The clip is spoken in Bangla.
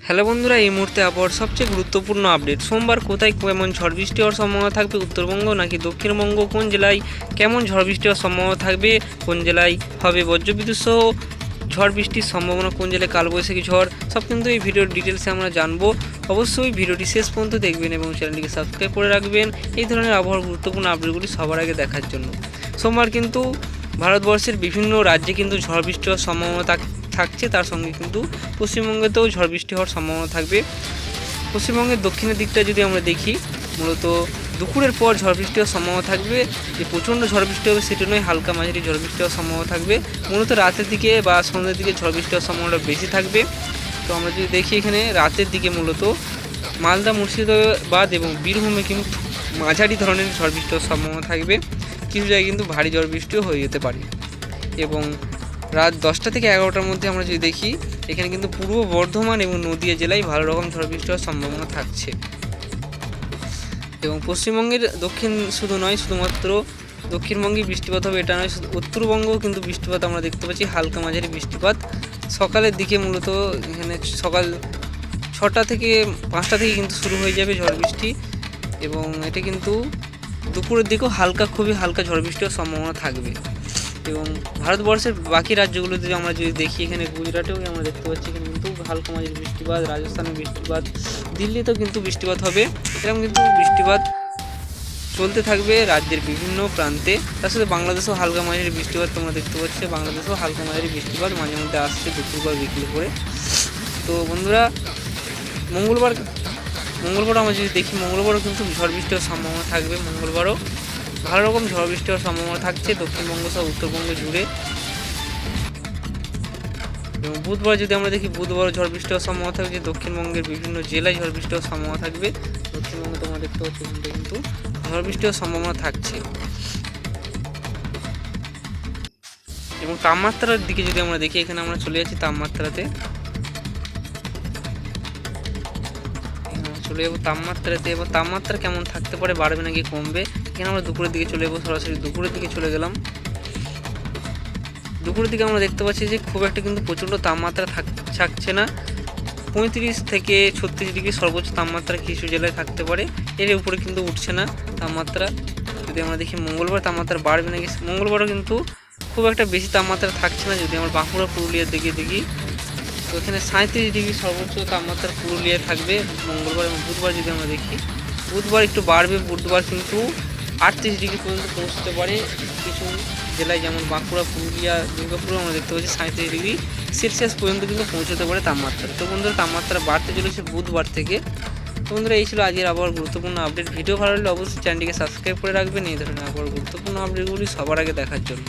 হ্যালো বন্ধুরা, এই মুহূর্তে আবহাওয়ার সবচেয়ে গুরুত্বপূর্ণ আপডেট। সোমবার কোথায় কেমন ঝড় বৃষ্টি হওয়ার সম্ভাবনা থাকবে, উত্তরবঙ্গ নাকি দক্ষিণবঙ্গ, কোন জেলায় কেমন ঝড় বৃষ্টি হওয়ার সম্ভাবনা থাকবে, কোন জেলায় হবে বজ্রবিদ্যুৎ সহ ঝড় বৃষ্টির সম্ভাবনা, কোন জেলায় কালবৈশাখী ঝড়, সব কিন্তু এই ভিডিওর ডিটেলসে আমরা জানবো। অবশ্যই ভিডিওটি শেষ পর্যন্ত দেখবেন এবং চ্যানেলটিকে সাবস্ক্রাইব করে রাখবেন এই ধরনের আবহাওয়ার গুরুত্বপূর্ণ আপডেটগুলি সবার আগে দেখার জন্য। সোমবার কিন্তু ভারতবর্ষের বিভিন্ন রাজ্যে কিন্তু ঝড় বৃষ্টি হওয়ার সম্ভাবনা থাকছে, তার সঙ্গে কিন্তু পশ্চিমবঙ্গেতেও ঝড় বৃষ্টি হওয়ার সম্ভাবনা থাকবে। পশ্চিমবঙ্গের দক্ষিণের দিকটা যদি আমরা দেখি, মূলত দুপুরের পর ঝড় বৃষ্টি হওয়ার সম্ভাবনা থাকবে। যে প্রচণ্ড ঝড় বৃষ্টি হবে সেটা নয়, হালকা মাঝারি ঝড় বৃষ্টি হওয়ার সম্ভাবনা থাকবে। মূলত রাতের দিকে বা সন্ধ্যের দিকে ঝড় বৃষ্টি হওয়ার সম্ভাবনা বেশি থাকবে। তো আমরা যদি দেখি এখানে রাতের দিকে মূলত মালদা, মুর্শিদাবাদ এবং বীরভূমে কিন্তু মাঝারি ধরনের ঝড় বৃষ্টি হওয়ার সম্ভাবনা থাকবে। কিছু জায়গায় কিন্তু ভারী ঝড় বৃষ্টিও হয়ে যেতে পারে। এবং রাত 10টা থেকে 11টার মধ্যে আমরা যদি দেখি, এখানে কিন্তু পূর্ব বর্ধমান এবং নদিয়া জেলায় ভালো রকম ঝড় বৃষ্টি হওয়ার সম্ভাবনা থাকছে। এবং পশ্চিমবঙ্গের দক্ষিণ শুধু নয়, শুধুমাত্র দক্ষিণবঙ্গে বৃষ্টিপাত হবে এটা নয়, শুধু উত্তরবঙ্গেও কিন্তু বৃষ্টিপাত আমরা দেখতে পাচ্ছি, হালকা মাঝারি বৃষ্টিপাত। সকালের দিকে মূলত এখানে সকাল 6টা থেকে 5টা থেকে কিন্তু শুরু হয়ে যাবে ঝড় বৃষ্টি, এবং এটা কিন্তু দুপুরের দিকেও খুবই হালকা ঝড় বৃষ্টি হওয়ার সম্ভাবনা থাকবে। এবং ভারতবর্ষের বাকি রাজ্যগুলোতে আমরা যদি দেখি, এখানে গুজরাটেও আমরা দেখতে পাচ্ছি এখানে কিন্তু হালকা মাঝারি বৃষ্টিপাত, রাজস্থানে বৃষ্টিপাত, দিল্লিতেও কিন্তু বৃষ্টিপাত হবে। এরকম কিন্তু বৃষ্টিপাত চলতে থাকবে রাজ্যের বিভিন্ন প্রান্তে। তার সাথে বাংলাদেশেও হালকা মাঝারি বৃষ্টিপাত তোমরা দেখতে পাচ্ছ, বাংলাদেশেও হালকা মাঝারি বৃষ্টিপাত মাঝে মধ্যে আসছে দুপুর বা বিকেল করে। তো বন্ধুরা, মঙ্গলবার আমরা যদি দেখি, মঙ্গলবারও কিন্তু ঝড় বৃষ্টি হওয়ার সম্ভাবনা থাকবে। মঙ্গলবারও ভালো রকম ঝড় বৃষ্টি হওয়ার সম্ভাবনা থাকছে দক্ষিণবঙ্গ সহ উত্তরবঙ্গ জুড়ে। এবং বুধবার যদি আমরা দেখি, বুধবারও ঝড় বৃষ্টি হওয়ার সম্ভাবনা থাকবে, দক্ষিণবঙ্গের বিভিন্ন জেলায় ঝড় বৃষ্টি হওয়ার সম্ভাবনা থাকবে। দক্ষিণবঙ্গে তোমরা দেখতে পাচ্ছ কিন্তু ঝড় বৃষ্টি হওয়ার সম্ভাবনা থাকছে। এবং তাপমাত্রার দিকে যদি আমরা দেখি, এখানে আমরা চলে যাচ্ছি তাপমাত্রাতে, চলে যাবো তাপমাত্রাতে। এবার তাপমাত্রা কেমন থাকতে পারে, বাড়বে নাকি কমবে, এখানে আমরা দুপুরের দিকে চলে যাবো। সরাসরি দুপুরের দিকে চলে গেলাম। দুপুরের দিকে আমরা দেখতে পাচ্ছি যে খুব একটা কিন্তু প্রচণ্ড তাপমাত্রা থাকছে না। 35 থেকে 36 ডিগ্রি সর্বোচ্চ তাপমাত্রা কিছু জেলায় থাকতে পারে, এর উপরে কিন্তু উঠছে না তাপমাত্রা। যদি আমরা দেখি মঙ্গলবার তাপমাত্রা বাড়বে নাকি, মঙ্গলবারও কিন্তু খুব একটা বেশি তাপমাত্রা থাকছে না। যদি আমরা বাঁকুড়া, পুরুলিয়ার দিকে দেখি, তো এখানে 37 ডিগ্রি সর্বোচ্চ তাপমাত্রা পুরুলিয়ায় থাকবে মঙ্গলবার। এবং বুধবার যদি আমরা দেখি, বুধবার একটু বাড়বে, বুধবার কিন্তু 38 ডিগ্রি পর্যন্ত পৌঁছতে পারে কিছু জেলায়, যেমন বাঁকুড়া, পুরুলিয়া, দুর্গাপুরে আমরা দেখতে পাচ্ছি 37 ডিগ্রি সেলসিয়াস পর্যন্ত কিন্তু পৌঁছতে পারে তাপমাত্রা। তো বন্ধুরা, তাপমাত্রা বাড়তে চলেছে বুধবার থেকে। তো বন্ধুরা, এই ছিল আজকের আবহাওয়ার গুরুত্বপূর্ণ আপডেট। ভিডিও ভালো লাগলে অবশ্যই চ্যানেলটিকে সাবস্ক্রাইব করে রাখবেন এই ধরনের আবহাওয়ার গুরুত্বপূর্ণ আপডেটগুলি সবার আগে দেখার জন্য।